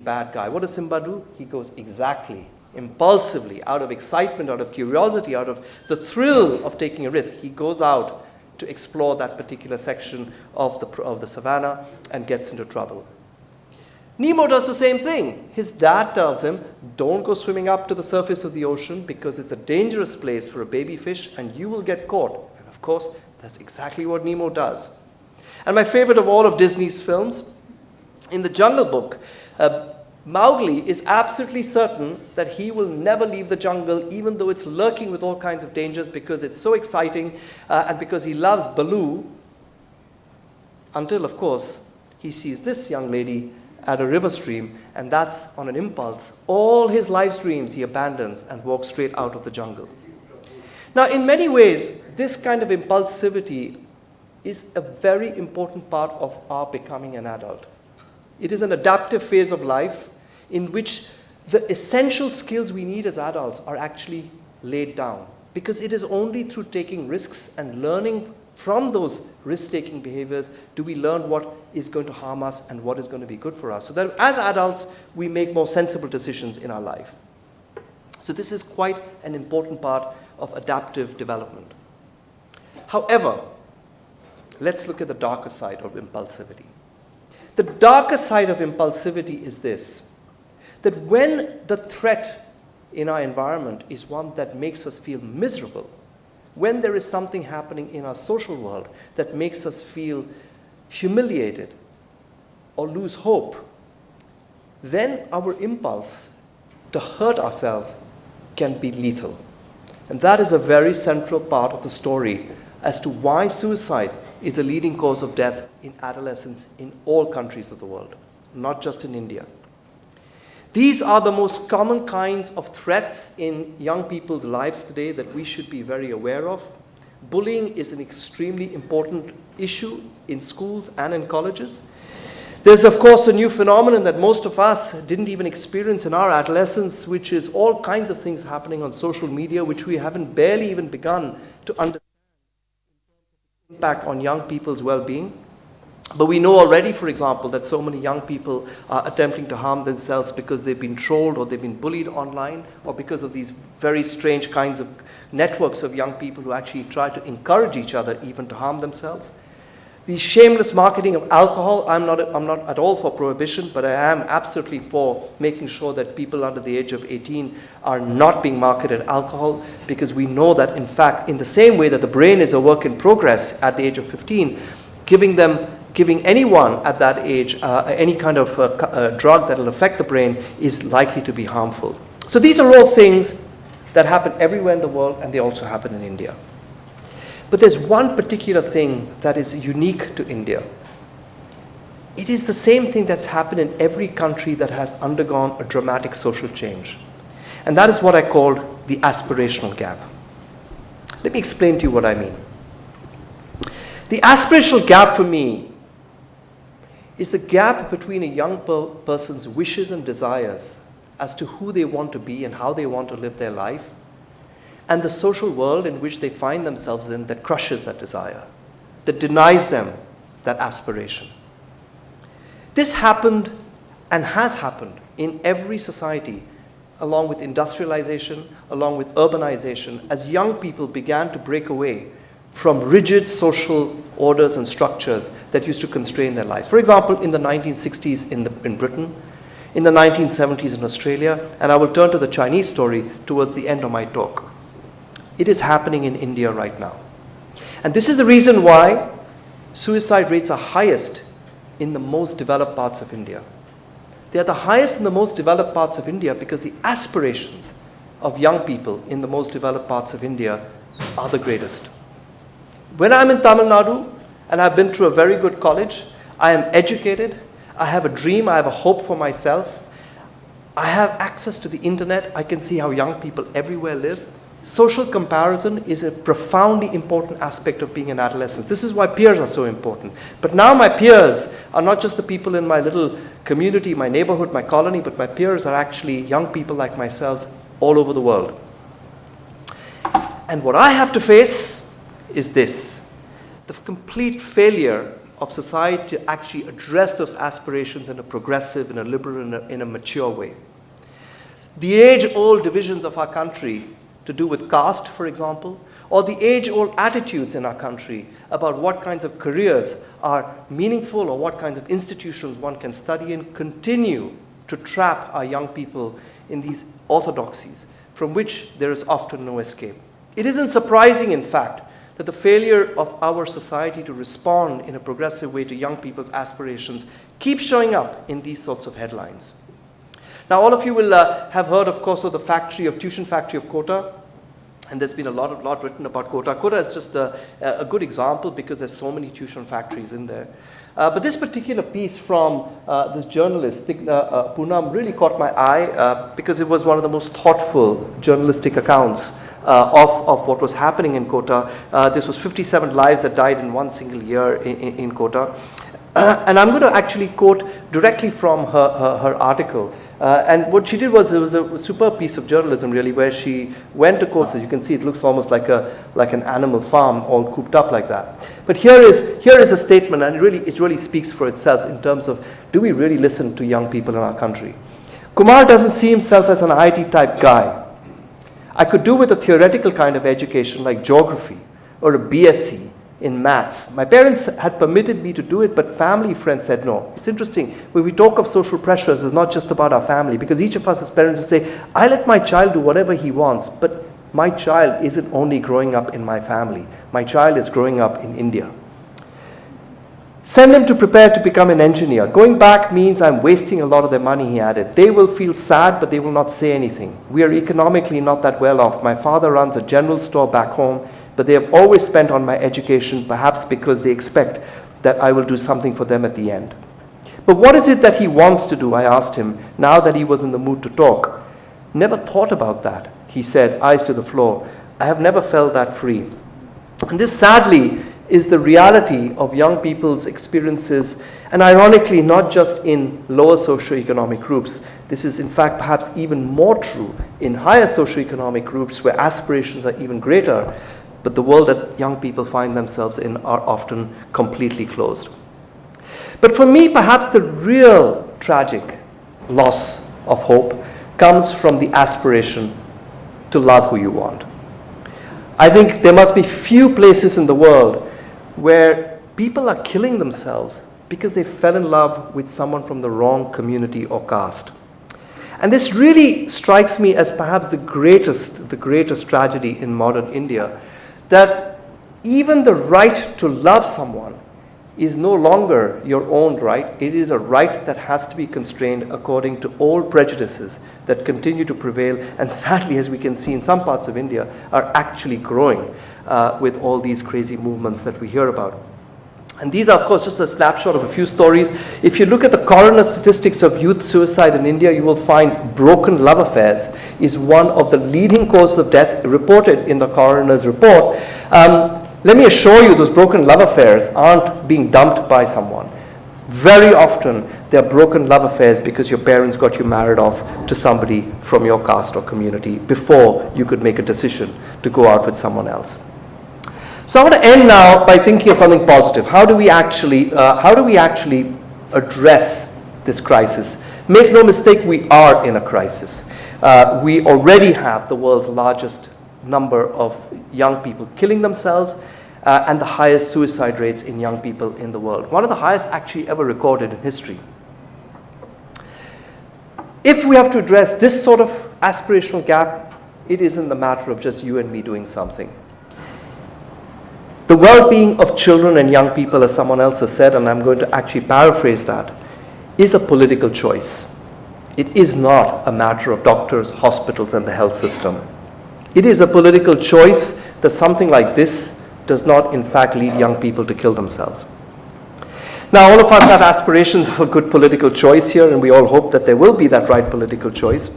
bad guy. What does Simba do? He goes exactly, impulsively, out of excitement, out of curiosity, out of the thrill of taking a risk. He goes out to explore that particular section of the savannah and gets into trouble. Nemo does the same thing. His dad tells him, don't go swimming up to the surface of the ocean because it's a dangerous place for a baby fish and you will get caught. And of course, that's exactly what Nemo does. And my favorite of all of Disney's films, in the Jungle Book, Mowgli is absolutely certain that he will never leave the jungle, even though it's lurking with all kinds of dangers, because it's so exciting and because he loves Baloo, until, of course, he sees this young lady at a river stream, and that's on an impulse. All his life's dreams he abandons and walks straight out of the jungle. Now, in many ways, this kind of impulsivity is a very important part of our becoming an adult. It is an adaptive phase of life in which the essential skills we need as adults are actually laid down, because it is only through taking risks and learning from those risk-taking behaviors do we learn what is going to harm us and what is going to be good for us, so that as adults we make more sensible decisions in our life. So this is quite an important part of adaptive development. However, let's look at the darker side of impulsivity. The darker side of impulsivity is this, that when the threat in our environment is one that makes us feel miserable, when there is something happening in our social world that makes us feel humiliated or lose hope, then our impulse to hurt ourselves can be lethal. And that is a very central part of the story as to why suicide is a leading cause of death in adolescence in all countries of the world, not just in India. These are the most common kinds of threats in young people's lives today that we should be very aware of. Bullying is an extremely important issue in schools and in colleges. There's, of course, a new phenomenon that most of us didn't even experience in our adolescence, which is all kinds of things happening on social media, which we haven't barely even begun to understand the impact on young people's well-being. But we know already, for example, that so many young people are attempting to harm themselves because they've been trolled or they've been bullied online, or because of these very strange kinds of networks of young people who actually try to encourage each other even to harm themselves. The shameless marketing of alcohol, I'm not at all for prohibition, but I am absolutely for making sure that people under the age of 18 are not being marketed alcohol, because we know that, in fact, in the same way that the brain is a work in progress at the age of 15, giving anyone at that age any kind of drug that will affect the brain is likely to be harmful. So these are all things that happen everywhere in the world, and they also happen in India. But there's one particular thing that is unique to India. It is the same thing that's happened in every country that has undergone a dramatic social change. And that is what I call the aspirational gap. Let me explain to you what I mean. The aspirational gap for me is the gap between a young person's wishes and desires as to who they want to be and how they want to live their life, and the social world in which they find themselves in that crushes that desire, that denies them that aspiration. This happened and has happened in every society, along with industrialization, along with urbanization, as young people began to break away from rigid social orders and structures that used to constrain their lives. For example, in the 1960s in Britain, in the 1970s in Australia, and I will turn to the Chinese story towards the end of my talk. It is happening in India right now. And this is the reason why suicide rates are highest in the most developed parts of India. They are the highest in the most developed parts of India because the aspirations of young people in the most developed parts of India are the greatest. When I'm in Tamil Nadu and I've been to a very good college, I am educated, I have a dream, I have a hope for myself, I have access to the internet, I can see how young people everywhere live. Social comparison is a profoundly important aspect of being an adolescent. This is why peers are so important. But now my peers are not just the people in my little community, my neighborhood, my colony, but my peers are actually young people like myself all over the world. And what I have to face is this: the complete failure of society to actually address those aspirations in a progressive, in a liberal, in a mature way. The age-old divisions of our country to do with caste, for example, or the age-old attitudes in our country about what kinds of careers are meaningful or what kinds of institutions one can study in, continue to trap our young people in these orthodoxies from which there is often no escape. It isn't surprising, in fact, that the failure of our society to respond in a progressive way to young people's aspirations keeps showing up in these sorts of headlines. Now, all of you will have heard, of course, of the tuition factory of Kota. And there's been a lot written about Kota. Kota is just a good example because there's so many tuition factories in there. But this particular piece from this journalist, Poonam, really caught my eye because it was one of the most thoughtful journalistic accounts of what was happening in Kota. This was 57 lives that died in one single year in Kota. And I'm going to actually quote directly from her article. And what she did was, it was a superb piece of journalism, really, where she went to Kota. You can see it looks almost like an animal farm, all cooped up like that. But here is a statement, and it really speaks for itself in terms of, do we really listen to young people in our country? Kumar doesn't see himself as an IT type guy. I could do with a theoretical kind of education like geography or a BSc in maths. My parents had permitted me to do it, but family friends said no. It's interesting, when we talk of social pressures, it's not just about our family, because each of us as parents will say, I let my child do whatever he wants, but my child isn't only growing up in my family. My child is growing up in India. Send him to prepare to become an engineer. Going back means I'm wasting a lot of their money, he added. They will feel sad, but they will not say anything. We are economically not that well off. My father runs a general store back home, but they have always spent on my education, perhaps because they expect that I will do something for them at the end. But what is it that he wants to do, I asked him, now that he was in the mood to talk. Never thought about that, he said, eyes to the floor. I have never felt that free. And this, sadly, is the reality of young people's experiences, and ironically, not just in lower socioeconomic groups. This is, in fact, perhaps even more true in higher socioeconomic groups where aspirations are even greater, but the world that young people find themselves in are often completely closed. But for me, perhaps the real tragic loss of hope comes from the aspiration to love who you want. I think there must be few places in the world where people are killing themselves because they fell in love with someone from the wrong community or caste. And this really strikes me as perhaps the greatest tragedy in modern India, that even the right to love someone is no longer your own right. It is a right that has to be constrained according to old prejudices that continue to prevail, and sadly, as we can see in some parts of India, are actually growing with all these crazy movements that we hear about. And these are, of course, just a snapshot of a few stories. If you look at the coroner statistics of youth suicide in India, you will find broken love affairs is one of the leading causes of death reported in the coroner's report. Let me assure you, those broken love affairs aren't being dumped by someone. Very often, they're broken love affairs because your parents got you married off to somebody from your caste or community before you could make a decision to go out with someone else. So I want to end now by thinking of something positive. How do we actually address this crisis? Make no mistake, we are in a crisis. We already have the world's largest number of young people killing themselves and the highest suicide rates in young people in the world. One of the highest actually ever recorded in history. If we have to address this sort of aspirational gap, it isn't the matter of just you and me doing something. The well-being of children and young people, as someone else has said, and I'm going to actually paraphrase that, is a political choice. It is not a matter of doctors, hospitals, and the health system. It is a political choice that something like this does not, in fact, lead young people to kill themselves. Now, all of us have aspirations of a good political choice here, and we all hope that there will be that right political choice,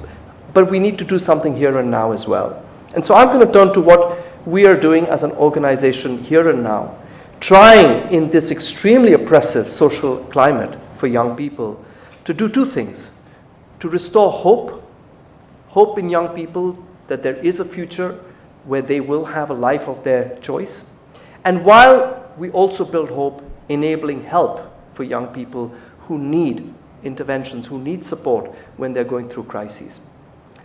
but we need to do something here and now as well. And so I'm going to turn to what we are doing as an organization here and now, trying in this extremely oppressive social climate for young people to do two things: to restore hope in young people that there is a future where they will have a life of their choice, and while we also build hope, enabling help for young people who need interventions, who need support when they're going through crises.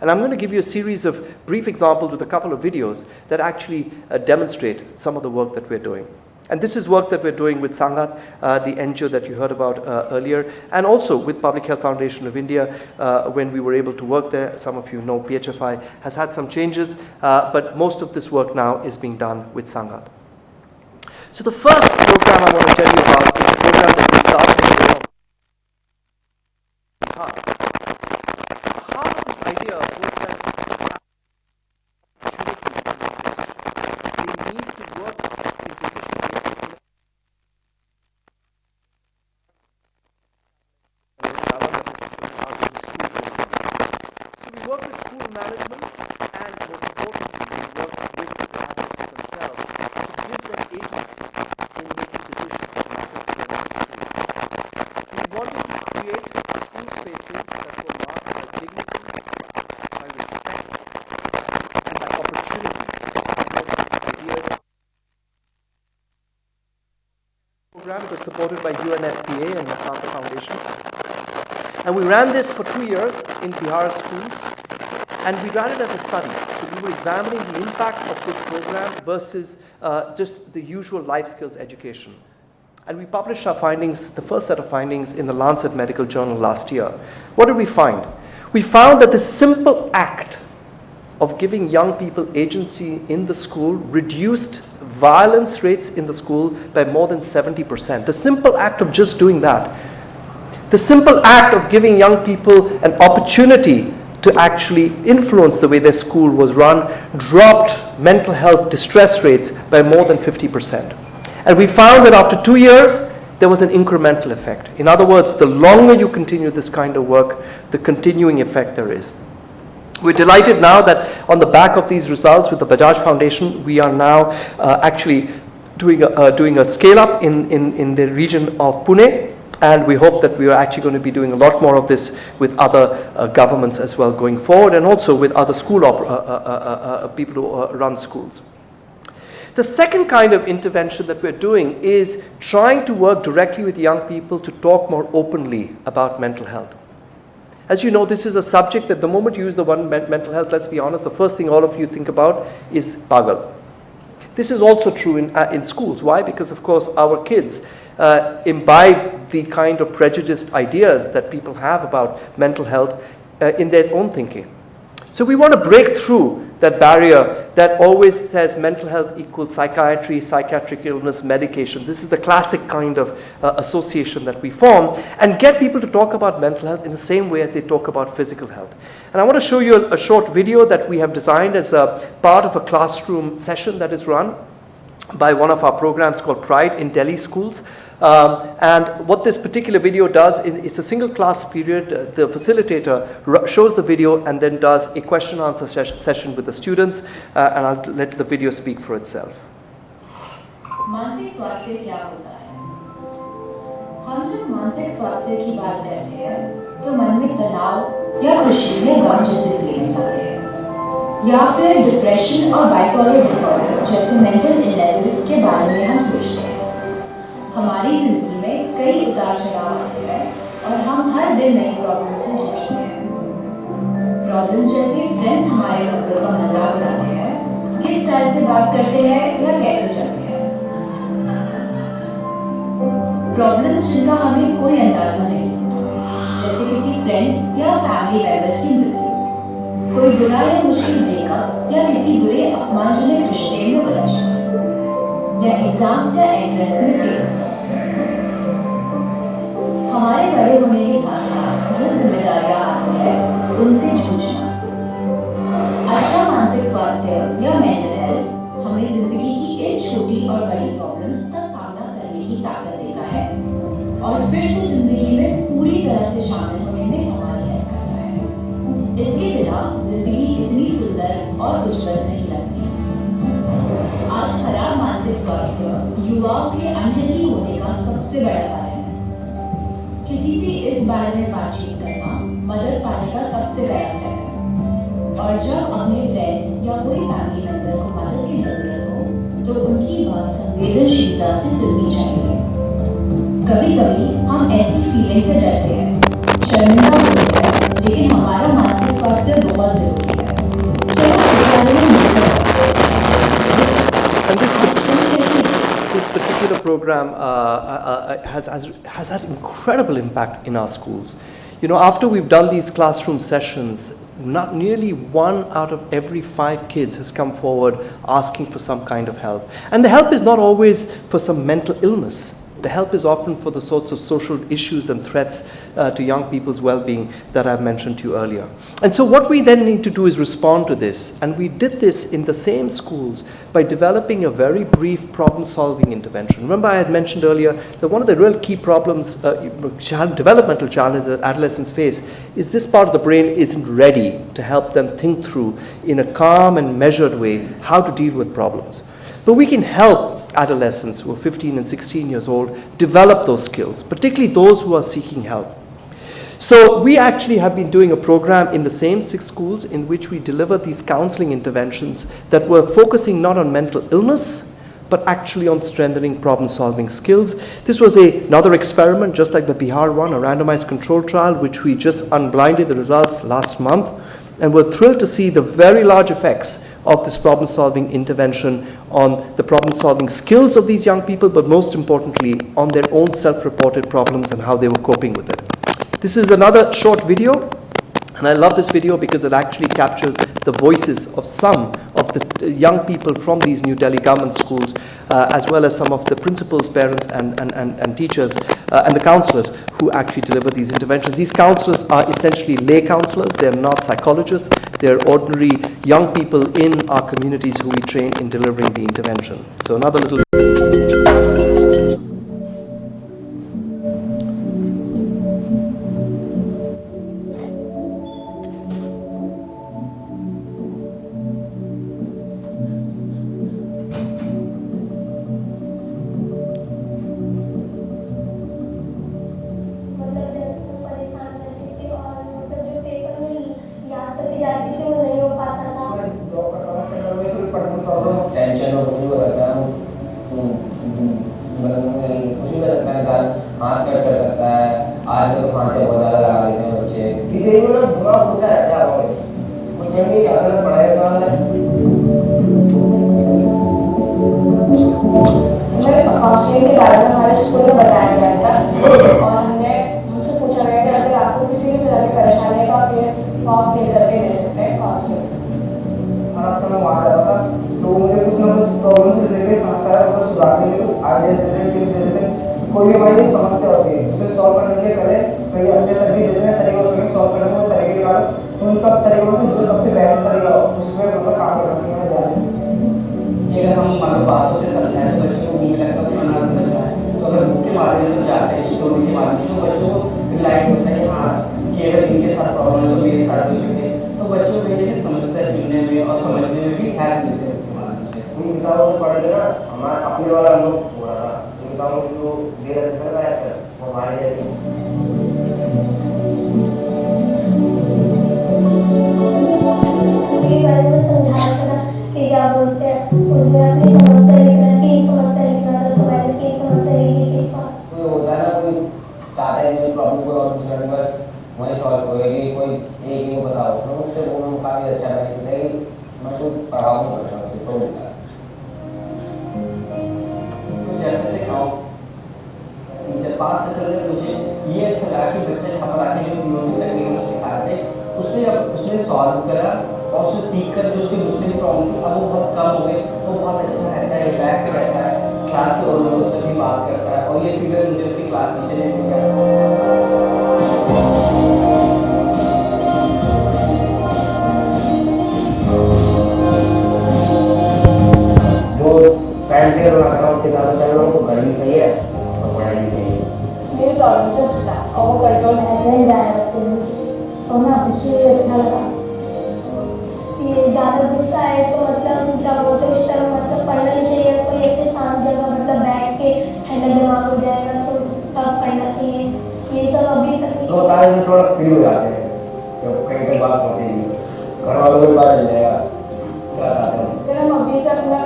And I'm going to give you a series of brief examples with a couple of videos that actually demonstrate some of the work that we're doing. And this is work that we're doing with Sangat, the NGO that you heard about earlier, and also with Public Health Foundation of India when we were able to work there. Some of you know PHFI has had some changes, but most of this work now is being done with Sangat. So the first program I want to tell you about is a program that we started in Part of this idea was that we need to work in decision making. So we work with school management, and most importantly, we work with the parents themselves to give them agency in making decisions that matter to their schools. We wanted to create school spaces that were marked by dignity, by respect, and by opportunity to promote these ideas. The program was supported by UNFPA and the Patel Foundation. And we ran this for 2 years in Bihar schools, and we ran it as a study. So we were examining the impact of this program versus just the usual life skills education. And we published our findings, the first set of findings, in the Lancet Medical Journal last year. What did we find? We found that the simple act of giving young people agency in the school reduced violence rates in the school by more than 70%. The simple act of just doing that. The simple act of giving young people an opportunity to actually influence the way their school was run dropped mental health distress rates by more than 50%. And we found that after 2 years, there was an incremental effect. In other words, the longer you continue this kind of work, the continuing effect there is. We're delighted now that on the back of these results with the Bajaj Foundation, we are now actually doing a scale-up in the region of Pune. And we hope that we are actually going to be doing a lot more of this with other governments as well going forward, and also with other school people who run schools. The second kind of intervention that we're doing is trying to work directly with young people to talk more openly about mental health. As you know, this is a subject that the moment you use the word mental health, let's be honest, the first thing all of you think about is pagal. This is also true in schools. Why? Because, of course, our kids imbibe the kind of prejudiced ideas that people have about mental health in their own thinking. So we want to break through that barrier that always says mental health equals psychiatry, psychiatric illness, medication. This is the classic kind of association that we form, and get people to talk about mental health in the same way as they talk about physical health. And I want to show you a short video that we have designed as a part of a classroom session that is run by one of our programs called Pride in Delhi schools. And what this particular video does is it's a single class period. The facilitator shows the video and then does a question answer session with the students, and I'll let the video speak for itself. मानसिक स्वास्थ्य क्या होता है? हम जब मानसिक स्वास्थ्य की बात करते हैं तो मन में तनाव या खुशी या गम जैसे फीलिंग्स आते हैं, या फिर डिप्रेशन और बाइपोलर डिसऑर्डर जैसे मेंटल इलनेसेस के बारे में हम सोचते हैं। हमारी जिंदगी में कई उतार चढ़ाव आते हैं और हम हर दिन नई प्रॉब्लम से जूझते हैं। प्रॉब्लम्स जैसे फ्रेंड्स हमारे मूड का मजाक उड़ाते हैं, किस स्टाइल से बात करते हैं या कैसे चलते हैं। प्रॉब्लम्स जिनका हमें कोई अंदाजा नहीं, जैसे किसी फ्रेंड या फैमिली मेंबर की मृत्यु, कोई बुरा या मुश्किल ब्रेकअप या किसी बुरे अपमानजनक रिश्ते में उलझना, या एग्जाम्स या एंट्रेंस में फेल। हमारे बड़े होने के साथ साथ जो जिम्मेदारियां आती हैं उनसे जूझना। अच्छा मानसिक स्वास्थ्य या मेंटल हेल्थ हमें जिंदगी की इन छोटी और बड़ी प्रॉब्लम्स का सामना करने की ताकत देता है और फिर से जिंदगी में पूरी तरह से शामिल होने में हमारी हेल्प करता है। इसके बिना जिंदगी इतनी सुंदर और उज्जवल नहीं लगती। आज खराब मानसिक स्वास्थ्य युवाओं के अनहेल्दी होने का सबसे बड़ा कारण है। किसी से इस बारे में बातचीत करना मदद पाने का सबसे बड़ा स्टेप है, और जब अपने फ्रेंड या कोई फैमिली मेंबर को मदद की जरूरत हो तो उनकी बात संवेदनशीलता से सुननी चाहिए। कभी कभी हम ऐसी फीलिंग से डरते हैं, शर्मिंदा होते हैं, लेकिन हमारा मानसिक स्वास्थ्य बहुत जरूरी है। चलो इस बारे में मिलकर And this particular program has had incredible impact in our schools. You know, after we've done these classroom sessions, not nearly 1 out of every 5 kids has come forward asking for some kind of help. And the help is not always for some mental illness. The help is often for the sorts of social issues and threats to young people's well-being that I've mentioned to you earlier. And so what we then need to do is respond to this. And we did this in the same schools by developing a very brief problem-solving intervention. Remember I had mentioned earlier that one of the real key problems, developmental challenges that adolescents face is this part of the brain isn't ready to help them think through in a calm and measured way how to deal with problems. But we can help adolescents who are 15 and 16 years old develop those skills, particularly those who are seeking help. So we actually have been doing a program in the same 6 schools in which we deliver these counseling interventions that were focusing not on mental illness, but actually on strengthening problem-solving skills. This was another experiment, just like the Bihar one, a randomized control trial, which we just unblinded the results last month. And we're thrilled to see the very large effects of this problem-solving intervention on the problem-solving skills of these young people, but most importantly, on their own self-reported problems and how they were coping with it. This is another short video, and I love this video because it actually captures the voices of some of the young people from these New Delhi government schools, as well as some of the principals, parents, and teachers, and the counselors who actually deliver these interventions. These counselors are essentially lay counselors. They're not psychologists. They're ordinary young people in our communities who we train in delivering the intervention. So another little... tension हो कुछ रहता है कुछ भी रहता है हाथ cut कर सकता है आज तो हाथ से बहुत ज़्यादा लगा लेते हैं बच्चे किसी को ना धुआं पूछा है क्या हो कुछ नहीं ज़्यादा पढ़ाएगा मैं काउंसलिंग के बारे में हमारे स्कूल में बताया गया था और हमने मुझसे पूछा गया कि अगर आपको किसी भी तरह की परेशानी है तो आप ये फॉर्म फिल करके दे सकते हैं काउंसलिंग हमारा समय वहाँ जाता था तो मुझे कुछ ना कुछ प्रॉब्लम से रिलेटेड समस्या है उसको सुधारने के लिए आइडियाज देते हैं कोई भी हमारी समस्या होती है उसे सॉल्व करने के लिए पहले कई अन्य तरीके देते हैं तरीकों से सॉल्व करने के तरीके के बाद उन सब तरीकों में जो सबसे बेहतर तरीका हो उसमें मतलब काम करना सीखना चाहिए ये अगर हम मतलब बातों से समझाएं तो बच्चों को मुझे लगता है कि मना समझ आए तो अगर बुक के माध्यम से जाते हैं स्टोरी के माध्यम से बच्चों को रिलाइज होता है कि हाँ कि अगर इनके साथ प्रॉब्लम है तो मेरे साथ भी होते तो बच्चों को ये समस्या सुनने में और समझने में भी हेल्प मिलती है उन किताबों से पढ़ लेना हमारा अपने वाला अनुभव हो रहा था उन किताबों की जो देर कर रहा है वो हमारे बारे में समझाया था कि क्या बोलते हैं उसमें अपनी समस्या लिखना कि समस्या लिखना था तो मैंने की समस्या लिखी कोई होता है ना कोई स्टार्टिंग में प्रॉब्लम को और दूसरा बस वही सॉल्व होएगी कोई एक ही बताओ तो मुझसे वो काफी अच्छा लगता है मैं तो पढ़ाऊँ नहीं पड़ रहा सिर्फ बोलता तो जैसे से खाओ मुझे 5 से चलने मुझे ये अच्छा लगा कि बच्चे यहाँ पर आके जो न्यूज़ टेक्निक सिखाते उससे अब उसने सॉल्व करा और उससे सीख कर जो उसकी दूसरी प्रॉब्लम थी अब वो बहुत कम हो गई तो बहुत अच्छा रहता है रिलैक्स रहता है क्लास के और लोगों से भी बात करता है और ये फीडबैक मुझे उसकी क्लास टीचर ने भी दिया सही है और पढ़ाई भी सही है मेरी प्रॉब्लम तो था और वो कंट्रोल नहीं जाया करते तो ना उससे अच्छा लगा ये ज़्यादा गुस्सा है तो मतलब क्या बोलते हैं उस टाइम मतलब पढ़ना नहीं चाहिए कोई अच्छे शांत जगह मतलब बैठ के ठंडा दिमाग हो जाएगा तो तब पढ़ना चाहिए ये सब अभी तक तो टाइम में थोड़ा फ्री हो जाते हैं जब कहीं कहीं बात होती है घर वालों को बात मिल जाएगा क्या कहते हैं फिर हम अभी से अपना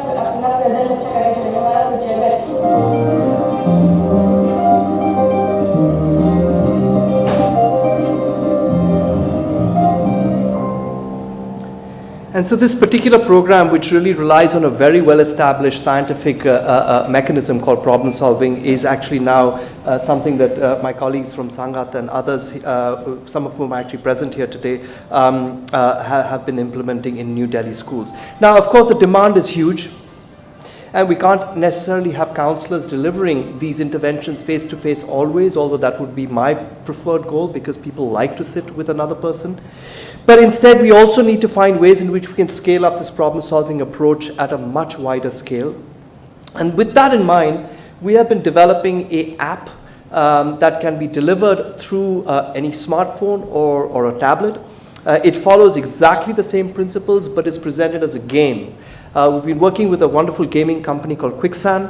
प्रेजेंट अच्छा करके चलने वाला फ्यूचर में अच्छा And so this particular program, which really relies on a very well-established scientific mechanism called problem solving, is actually now something that my colleagues from Sangat and others, some of whom are actually present here today, have been implementing in New Delhi schools. Now, of course, the demand is huge. And we can't necessarily have counselors delivering these interventions face-to-face always, although that would be my preferred goal because people like to sit with another person. But instead, we also need to find ways in which we can scale up this problem-solving approach at a much wider scale. And with that in mind, we have been developing an app that can be delivered through any smartphone or a tablet. It follows exactly the same principles, but is presented as a game. We've been working with a wonderful gaming company called Quicksand,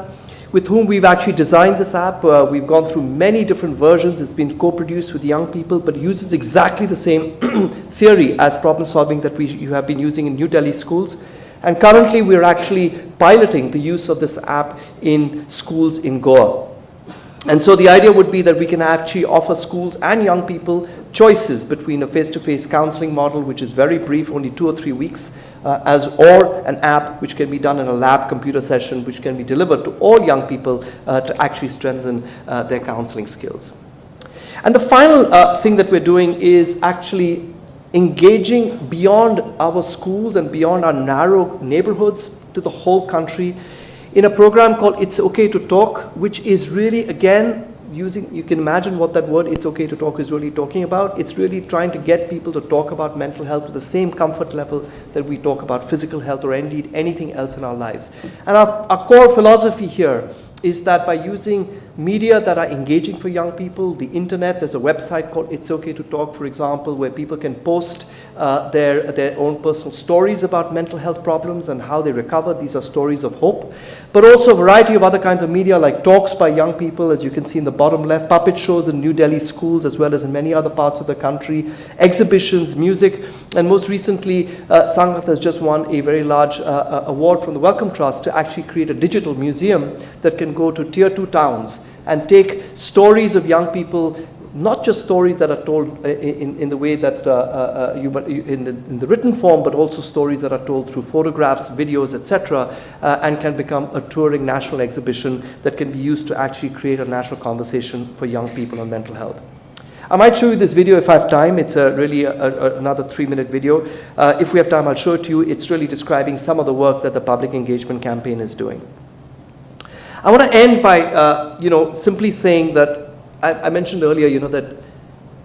with whom we've actually designed this app. We've gone through many different versions. It's been co-produced with young people, but uses exactly the same theory as problem solving that you have been using in New Delhi schools. And currently, we're actually piloting the use of this app in schools in Goa. And so the idea would be that we can actually offer schools and young people choices between a face-to-face counseling model, which is very brief, only 2 or 3 weeks, or an app which can be done in a lab computer session, which can be delivered to all young people to actually strengthen their counseling skills. And the final thing that we're doing is actually engaging beyond our schools and beyond our narrow neighborhoods to the whole country in a program called It's Okay to Talk, which is really, again, using, you can imagine what that word It's Okay to Talk is really talking about. It's really trying to get people to talk about mental health with the same comfort level that we talk about physical health or indeed anything else in our lives. And our core philosophy here is that by using media that are engaging for young people, the internet, there's a website called It's Okay to Talk, for example, where people can post their own personal stories about mental health problems and how they recover. These are stories of hope. But also a variety of other kinds of media like talks by young people, as you can see in the bottom left, puppet shows in New Delhi schools as well as in many other parts of the country, exhibitions, music, and most recently, Sangat has just won a very large award from the Wellcome Trust to actually create a digital museum that can go to tier 2 towns and take stories of young people, not just stories that are told in the way that in the written form, but also stories that are told through photographs, videos, etc., and can become a touring national exhibition that can be used to actually create a national conversation for young people on mental health. I might show you this video if I have time. It's really another 3-minute video. If we have time, I'll show it to you. It's really describing some of the work that the public engagement campaign is doing. I want to end by simply saying that I mentioned earlier, that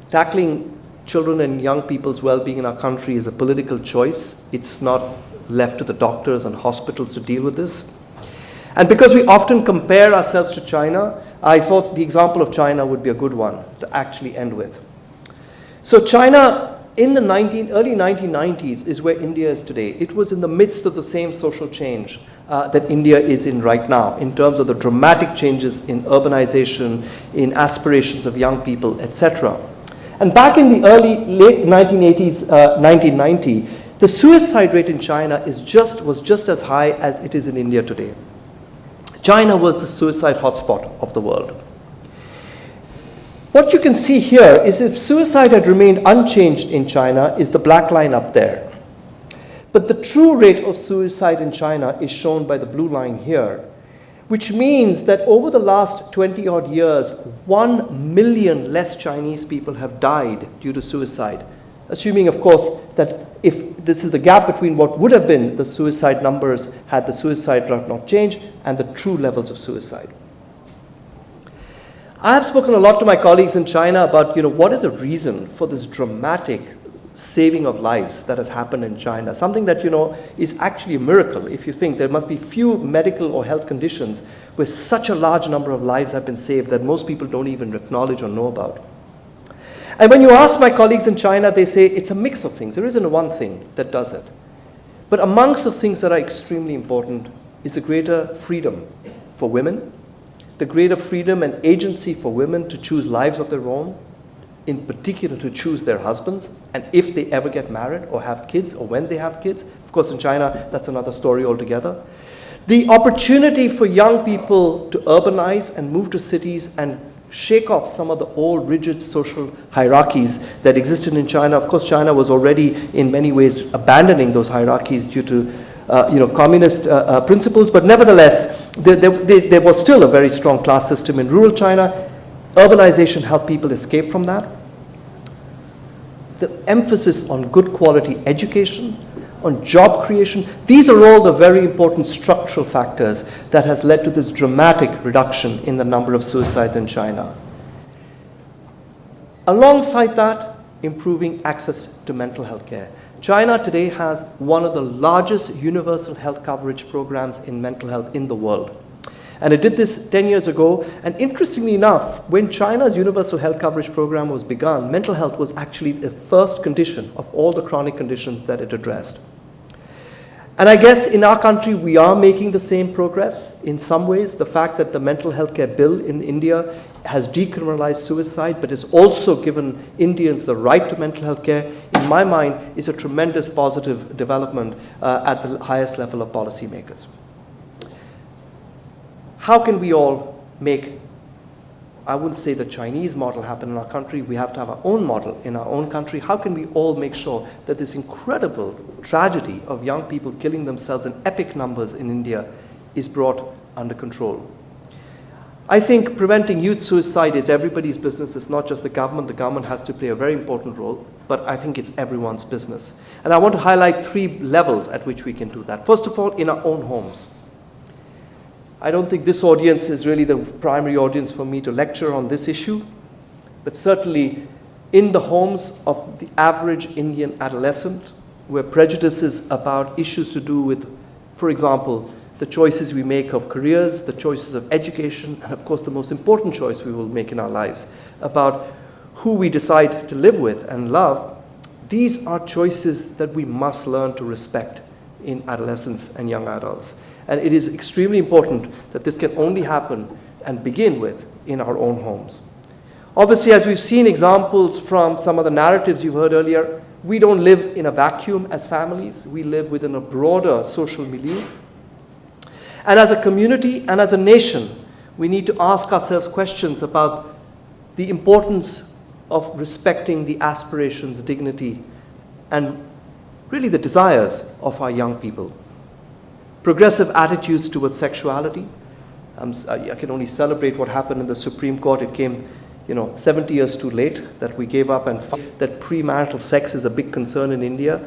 tackling children and young people's well-being in our country is a political choice. It's not left to the doctors and hospitals to deal with this. And because we often compare ourselves to China, I thought the example of China would be a good one to actually end with. So China, in the early 1990s, is where India is today. It was in the midst of the same social change that India is in right now, in terms of the dramatic changes in urbanization, in aspirations of young people, etc. And back in the late 1980s, 1990, the suicide rate in China was just as high as it is in India today. China was the suicide hotspot of the world. What you can see here is if suicide had remained unchanged in China is the black line up there. But the true rate of suicide in China is shown by the blue line here, which means that over the last 20-odd years, 1 million less Chinese people have died due to suicide, assuming, of course, that if this is the gap between what would have been the suicide numbers had the suicide rate not changed and the true levels of suicide. I have spoken a lot to my colleagues in China about, what is the reason for this dramatic saving of lives that has happened in China, something that, is actually a miracle. If you think there must be few medical or health conditions where such a large number of lives have been saved that most people don't even acknowledge or know about. And when you ask my colleagues in China, they say it's a mix of things. There isn't one thing that does it. But amongst the things that are extremely important is the greater freedom for women, the greater freedom and agency for women to choose lives of their own, in particular to choose their husbands, and if they ever get married or have kids, or when they have kids. Of course, in China, that's another story altogether. The opportunity for young people to urbanize and move to cities and shake off some of the old rigid social hierarchies that existed in China. Of course, China was already in many ways abandoning those hierarchies due to communist principles, but nevertheless, there was still a very strong class system in rural China. Urbanization helped people escape from that. The emphasis on good quality education, on job creation, these are all the very important structural factors that has led to this dramatic reduction in the number of suicides in China. Alongside that, improving access to mental health care. China today has one of the largest universal health coverage programs in mental health in the world. And it did this 10 years ago. And interestingly enough, when China's universal health coverage program was begun, mental health was actually the first condition of all the chronic conditions that it addressed. And I guess in our country, we are making the same progress in some ways. The fact that the mental health care bill in India has decriminalized suicide, but has also given Indians the right to mental health care, in my mind, is a tremendous positive development at the highest level of policymakers. How can we all make, I wouldn't say the Chinese model happen in our country, we have to have our own model in our own country. How can we all make sure that this incredible tragedy of young people killing themselves in epic numbers in India is brought under control? I think preventing youth suicide is everybody's business. It's not just the government. The government has to play a very important role, but I think it's everyone's business. And I want to highlight 3 levels at which we can do that. First of all, in our own homes. I don't think this audience is really the primary audience for me to lecture on this issue, but certainly in the homes of the average Indian adolescent, where prejudices about issues to do with, for example, the choices we make of careers, the choices of education, and of course the most important choice we will make in our lives, about who we decide to live with and love, these are choices that we must learn to respect in adolescents and young adults. And it is extremely important that this can only happen and begin with in our own homes. Obviously, as we've seen examples from some of the narratives you've heard earlier, we don't live in a vacuum as families. We live within a broader social milieu. And as a community and as a nation, we need to ask ourselves questions about the importance of respecting the aspirations, dignity, and really the desires of our young people. Progressive attitudes towards sexuality. I can only celebrate what happened in the Supreme Court. It came 70 years too late that we gave up, and that premarital sex is a big concern in India.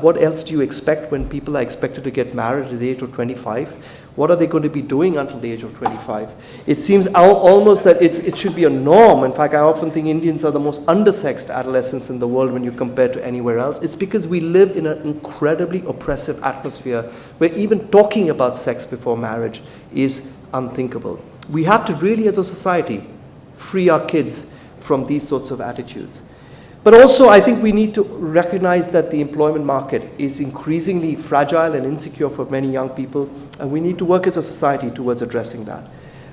What else do you expect when people are expected to get married at the age of 25? What are they going to be doing until the age of 25? It seems almost that it should be a norm. In fact, I often think Indians are the most undersexed adolescents in the world when you compare to anywhere else. It's because we live in an incredibly oppressive atmosphere where even talking about sex before marriage is unthinkable. We have to really, as a society, free our kids from these sorts of attitudes. But also, I think we need to recognize that the employment market is increasingly fragile and insecure for many young people, and we need to work as a society towards addressing that.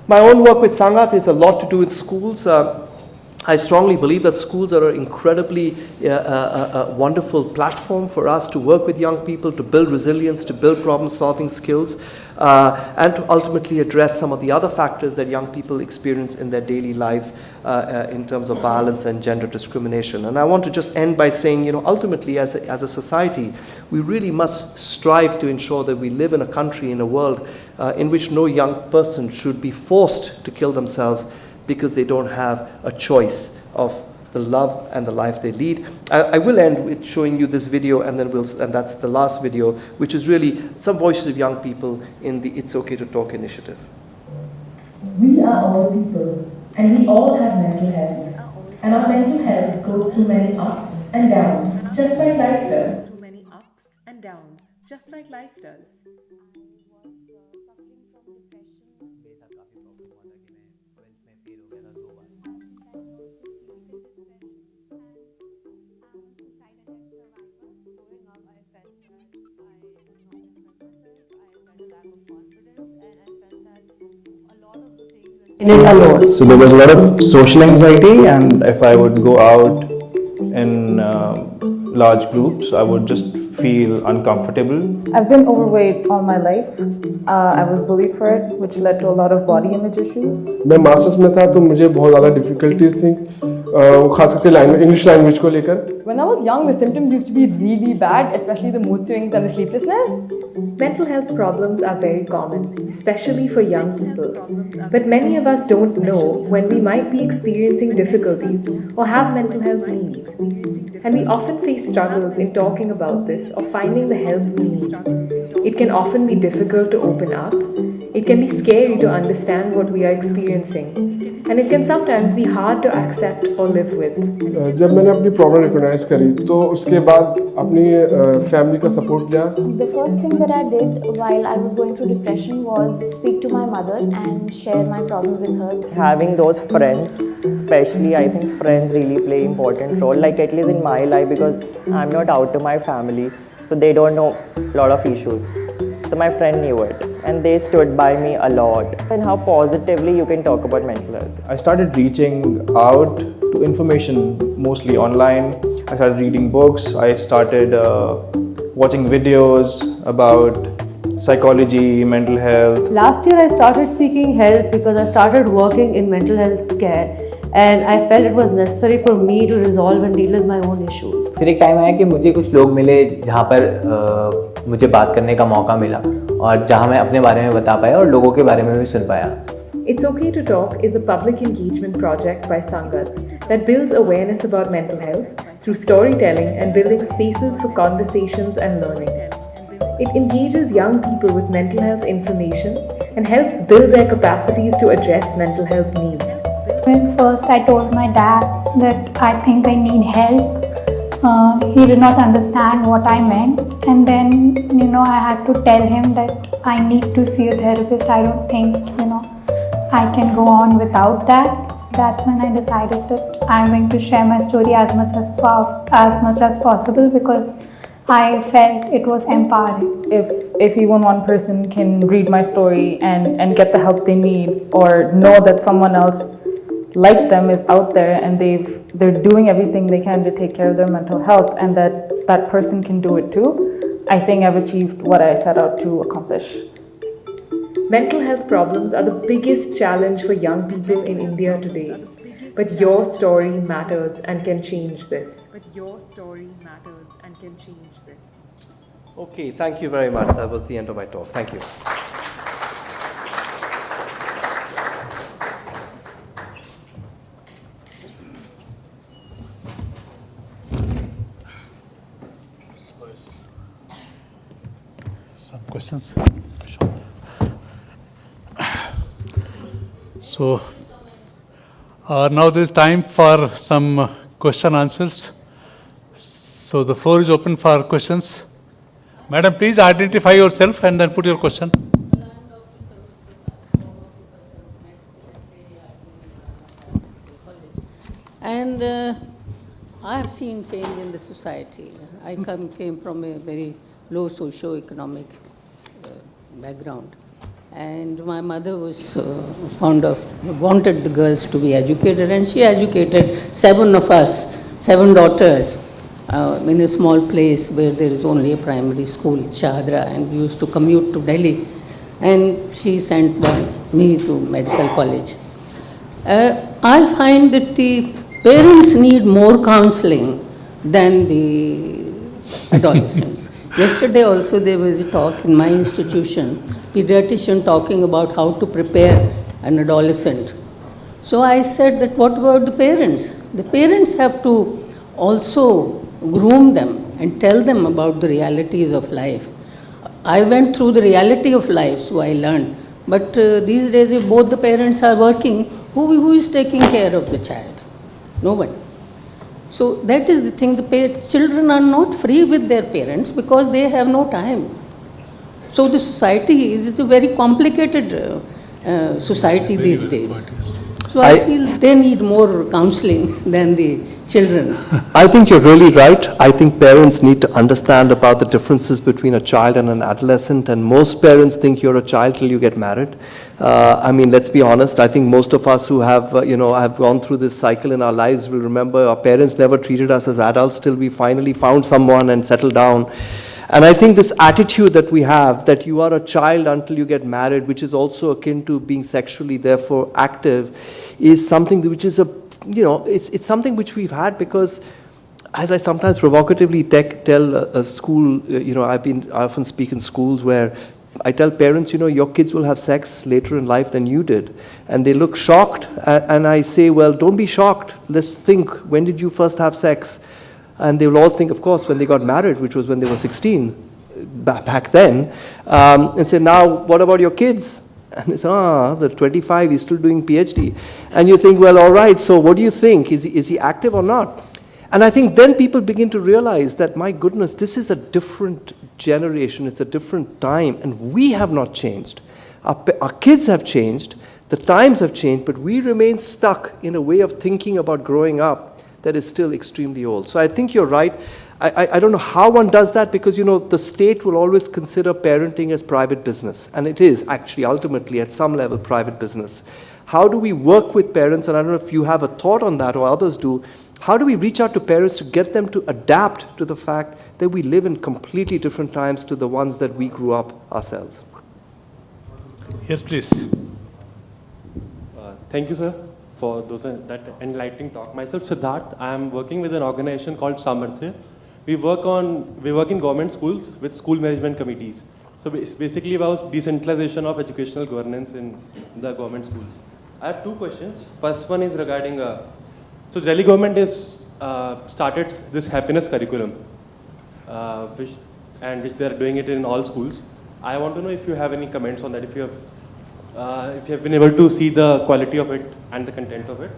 My own work with Sangat is a lot to do with schools. I strongly believe that schools are an incredibly wonderful platform for us to work with young people, to build resilience, to build problem-solving skills, and to ultimately address some of the other factors that young people experience in their daily lives in terms of violence and gender discrimination. And I want to just end by saying, ultimately, as a society, we really must strive to ensure that we live in a country, in a world in which no young person should be forced to kill themselves because they don't have a choice of the love and the life they lead. I will end with showing you this video, and that's the last video, which is really some voices of young people in the It's Okay to Talk initiative. We are all people, and we all have mental health. And our mental health goes through many ups and downs, just like life does. Through many ups and downs, just like life does. In it alone. So there was a lot of social anxiety, and if I would go out in large groups, I would just feel uncomfortable. I've been overweight all my life. I was bullied for it, which led to a lot of body image issues. मैं masters में था तो मुझे बहुत ज़्यादा difficulties थी, खास करके इंग्लिश लैंग्वेज को लेकर. When I was young, the symptoms used to be really bad, especially the mood swings and the sleeplessness. Mental health problems are very common, especially for young people. But many of us don't know when we might be experiencing difficulties or have mental health needs. And we often face struggles in talking about this or finding the help we need. It can often be difficult to open up. It can be scary to understand what we are experiencing. And it can sometimes be hard to accept or live with. जब मैंने अपनी problem recognise करी तो उसके बाद अपनी family का support लिया. The first thing that I did while I was going through depression was speak to my mother and share my problem with her. Having those friends, especially I think friends really play important role, like at least in my life, because I'm not out to my family, so they don't know a lot of issues. So my friend knew it and they stood by me a lot. And how positively you can talk about mental health. I started reaching out to information mostly online. I started reading books. I started watching videos about psychology, mental health. Last year I started seeking help because I started working in mental health care and I felt it was necessary for me to resolve and deal with my own issues. फिर एक time आया कि मुझे कुछ लोग मिले जहाँ पर मुझे बात करने का मौका मिला और जहाँ मैं अपने बारे में बता पाया और लोगों के बारे में भी सुन पाया. It's Okay to Talk is a public engagement project by Sangat that builds awareness about mental health through storytelling and building spaces for conversations and learning. It engages young people with mental health information and helps build their capacities to address mental health needs. When first I told my dad that I think I need help, he did not understand what I meant, and then I had to tell him that I need to see a therapist. I don't think I can go on without that. That's when I decided that I'm going to share my story as much as possible because I felt it was empowering. If even one person can read my story and get the help they need, or know that someone else like them is out there and they're doing everything they can to take care of their mental health, and that person can do it too, I think I've achieved what I set out to accomplish. Mental health problems are the biggest challenge for young people in India today. But your story matters and can change this. Okay, thank you very much. That was the end of my talk. Thank you. Some questions? So now there is time for some question answers. So the floor is open for questions. Madam, please identify yourself and then put your question. And I have seen change in the society. I came from a very low socio-economic background. And my mother was wanted the girls to be educated, and she educated 7 of us, 7 daughters, in a small place where there is only a primary school, Shahadra, and we used to commute to Delhi. And she sent me to medical college. I find that the parents need more counseling than the adolescents. Yesterday also there was a talk in my institution, pediatrician talking about how to prepare an adolescent. So I said that what about the parents? The parents have to also groom them and tell them about the realities of life. I went through the reality of life, so I learned. But these days if both the parents are working, who is taking care of the child? No one. So that is the thing, the children are not free with their parents because they have no time. So the society is a very complicated society these days. So I feel they need more counseling than the children. I think you're really right. I think parents need to understand about the differences between a child and an adolescent, and most parents think you're a child till you get married. I mean, let's be honest. I think most of us who have, have gone through this cycle in our lives will remember our parents never treated us as adults till we finally found someone and settled down. And I think this attitude that we have, that you are a child until you get married, which is also akin to being sexually, therefore, active, is something which is it's something which we've had because, as I sometimes provocatively tell a school, I often speak in schools where I tell parents, your kids will have sex later in life than you did. And they look shocked, and I say, well, don't be shocked. Let's think, when did you first have sex? And they will all think, of course, when they got married, which was when they were 16, back then, and say, now, what about your kids? And they say, the 25, he's still doing PhD. And you think, well, all right, so what do you think? Is he active or not? And I think then people begin to realize that, my goodness, this is a different generation, it's a different time, and we have not changed. Our kids have changed, the times have changed, but we remain stuck in a way of thinking about growing up that is still extremely old. So I think you're right. I don't know how one does that because, the state will always consider parenting as private business. And it is actually ultimately at some level private business. How do we work with parents? And I don't know if you have a thought on that or others do. How do we reach out to parents to get them to adapt to the fact that we live in completely different times to the ones that we grew up ourselves? Yes, please. Thank you, sir, for that enlightening talk. Myself, Siddharth, I am working with an organization called Samarthya. We work in government schools with school management committees. So it's basically about decentralization of educational governance in the government schools. I have two questions. First one is regarding, so Delhi government has started this happiness curriculum, which they are doing it in all schools. I want to know if you have any comments on that, if you have been able to see the quality of it and the content of it.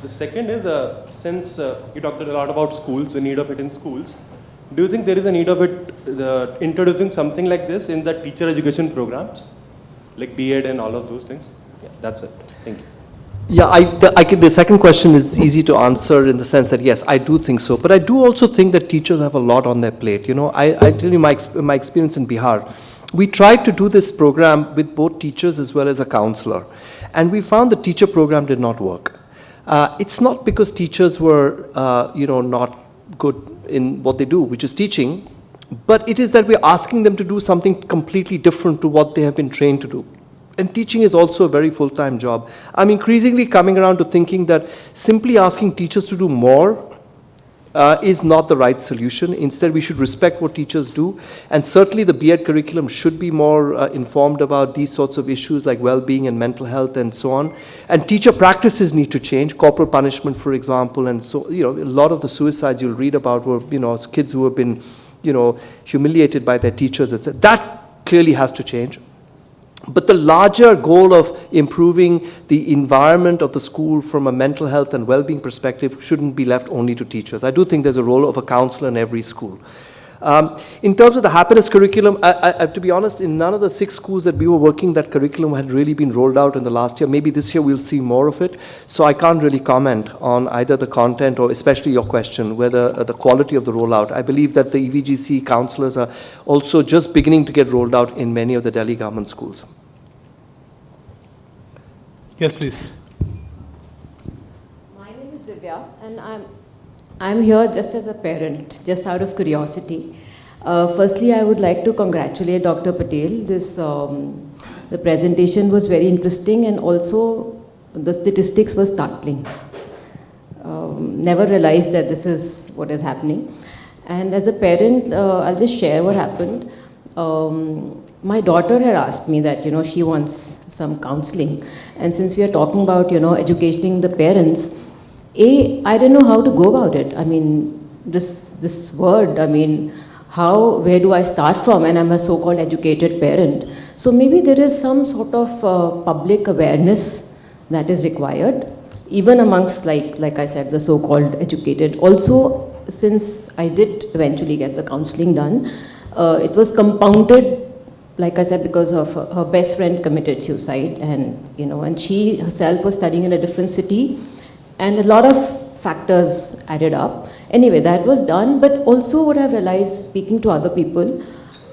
The second is, since you talked a lot about schools, the need of it in schools, do you think there is a need of it, introducing something like this in the teacher education programs, like B.Ed and all of those things? Yeah, that's it. Thank you. Yeah, the second question is easy to answer in the sense that, yes, I do think so. But I do also think that teachers have a lot on their plate. I tell you my experience in Bihar. We tried to do this program with both teachers as well as a counselor. And we found the teacher program did not work. It's not because teachers were, not good in what they do, which is teaching, but it is that we're asking them to do something completely different to what they have been trained to do. And teaching is also a very full-time job. I'm increasingly coming around to thinking that simply asking teachers to do more is not the right solution. Instead, we should respect what teachers do. And certainly the B.Ed curriculum should be more informed about these sorts of issues like well-being and mental health and so on. And teacher practices need to change. Corporal punishment, for example. And so, a lot of the suicides you'll read about were, kids who have been, humiliated by their teachers, etc. That clearly has to change. But the larger goal of improving the environment of the school from a mental health and well-being perspective shouldn't be left only to teachers. I do think there's a role of a counselor in every school. In terms of the happiness curriculum, I to be honest, in none of the 6 schools that we were working, that curriculum had really been rolled out in the last year. Maybe this year we'll see more of it. So I can't really comment on either the content or especially your question, whether the quality of the rollout. I believe that the EVGC counselors are also just beginning to get rolled out in many of the Delhi government schools. Yes, please. My name is Divya, and I'm here just as a parent, just out of curiosity. Firstly, I would like to congratulate Dr. Patel. The presentation was very interesting, and also the statistics were startling. Never realized that this is what is happening. And as a parent, I'll just share what happened. My daughter had asked me that, she wants some counseling. And since we are talking about, educating the parents, I didn't know how to go about it. I mean, this word, where do I start from? And I'm a so-called educated parent. So maybe there is some sort of public awareness that is required, even amongst, like I said, the so-called educated. Also, since I did eventually get the counseling done, it was compounded, like I said, because of her best friend committed suicide, and and she herself was studying in a different city, and a lot of factors added up. Anyway, that was done, but also what I've realized speaking to other people,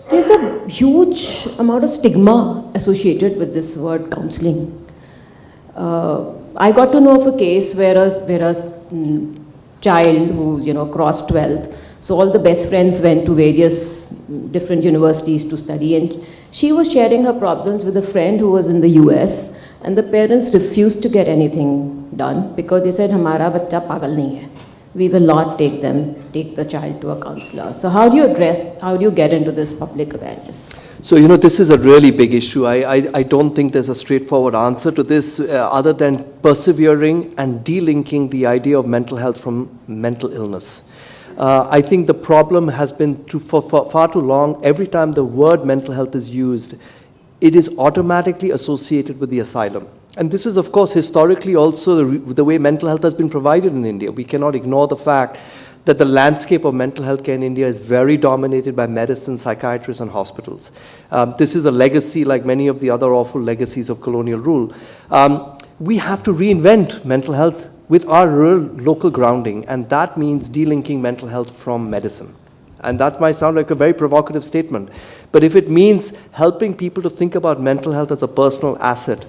there's a huge amount of stigma associated with this word counseling. I got to know of a case where a child who crossed 12th, so all the best friends went to various different universities to study, and she was sharing her problems with a friend who was in the US, and the parents refused to get anything done because they said, "Hamara bachcha pagal nahi hai. We will not take the child to a counselor." So how do you get into this public awareness? So, this is a really big issue. I don't think there's a straightforward answer to this other than persevering and delinking the idea of mental health from mental illness. I think the problem has been for far too long, every time the word mental health is used, it is automatically associated with the asylum. And this is, of course, historically also the way mental health has been provided in India. We cannot ignore the fact that the landscape of mental health care in India is very dominated by medicine, psychiatrists, and hospitals. This is a legacy like many of the other awful legacies of colonial rule. We have to reinvent mental health with our real local grounding, and that means delinking mental health from medicine. And that might sound like a very provocative statement, but if it means helping people to think about mental health as a personal asset,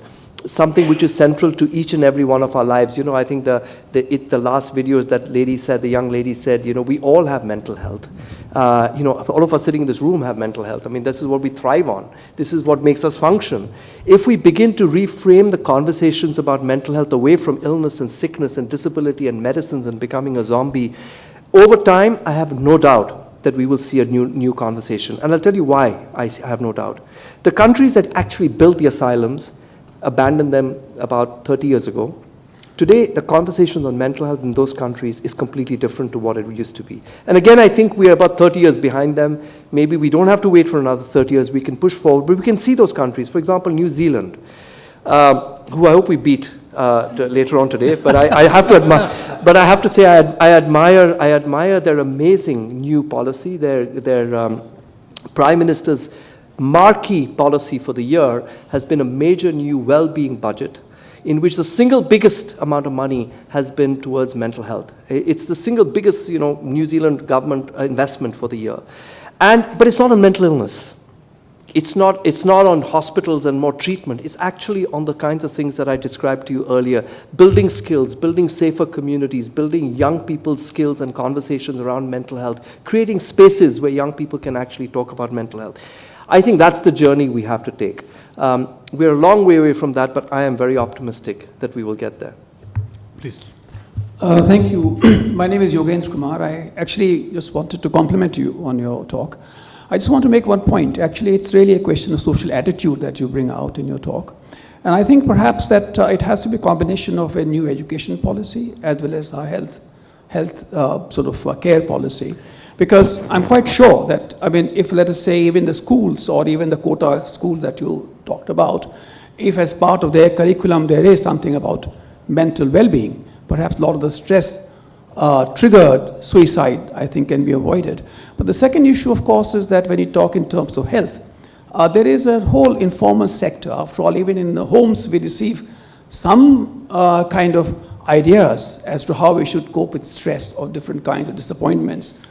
something which is central to each and every one of our lives. I think the last videos that the young lady said, we all have mental health. All of us sitting in this room have mental health. I mean, this is what we thrive on. This is what makes us function. If we begin to reframe the conversations about mental health away from illness and sickness and disability and medicines and becoming a zombie, over time, I have no doubt that we will see a new conversation. And I'll tell you why I have no doubt. The countries that actually built the asylums abandoned them about 30 years ago. Today, the conversations on mental health in those countries is completely different to what it used to be. And again, I think we are about 30 years behind them. Maybe we don't have to wait for another 30 years. We can push forward, but we can see those countries. For example, New Zealand, who I hope we beat later on today. But I have to admire. But I have to say, I admire their amazing new policy. Their Prime Minister's marquee policy for the year has been a major new well-being budget in which the single biggest amount of money has been towards mental health. It's the single biggest, New Zealand government investment for the year. But it's not on mental illness. It's not on hospitals and more treatment. It's actually on the kinds of things that I described to you earlier. Building skills, building safer communities, building young people's skills and conversations around mental health, creating spaces where young people can actually talk about mental health. I think that's the journey we have to take. We're a long way away from that, but I am very optimistic that we will get there. Please. Thank you. My name is Yogendra Kumar. I actually just wanted to compliment you on your talk. I just want to make one point. Actually, it's really a question of social attitude that you bring out in your talk. And I think perhaps that it has to be a combination of a new education policy as well as a health care policy. Because I'm quite sure that, if let us say even the schools or even the quota school that you talked about, if as part of their curriculum there is something about mental well-being, perhaps a lot of the stress triggered suicide, I think, can be avoided. But the second issue, of course, is that when you talk in terms of health, there is a whole informal sector. After all, even in the homes, we receive some kind of ideas as to how we should cope with stress or different kinds of disappointments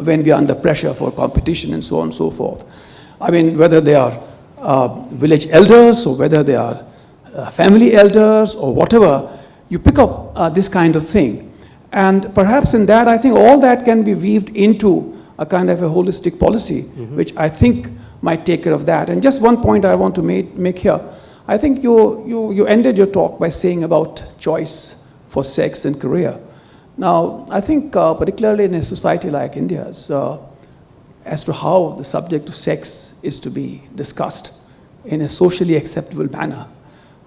when we are under pressure for competition and so on and so forth. Whether they are village elders or whether they are family elders or whatever, you pick up this kind of thing. And perhaps in that, I think all that can be weaved into a kind of a holistic policy, which I think might take care of that. And just one point I want to make here. I think you ended your talk by saying about choice for sex and career. Now, I think particularly in a society like India's, as to how the subject of sex is to be discussed in a socially acceptable manner,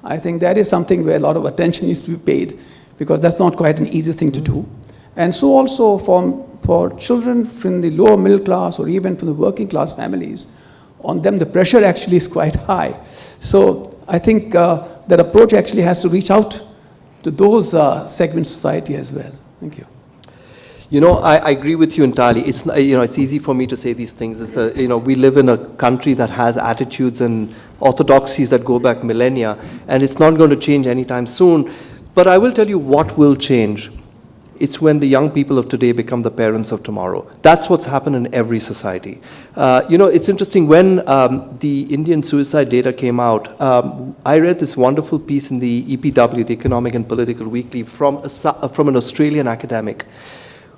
I think that is something where a lot of attention needs to be paid, because that's not quite an easy thing to do. And so also for children from the lower middle class or even from the working class families, on them the pressure actually is quite high. So I think that approach actually has to reach out to those segments of society as well. Thank you. I agree with you entirely. It's easy for me to say these things. We live in a country that has attitudes and orthodoxies that go back millennia, and it's not going to change anytime soon. But I will tell you what will change. it's when the young people of today become the parents of tomorrow. That's what's happened in every society. It's interesting, when the Indian suicide data came out, I read this wonderful piece in the EPW, the Economic and Political Weekly, from an Australian academic,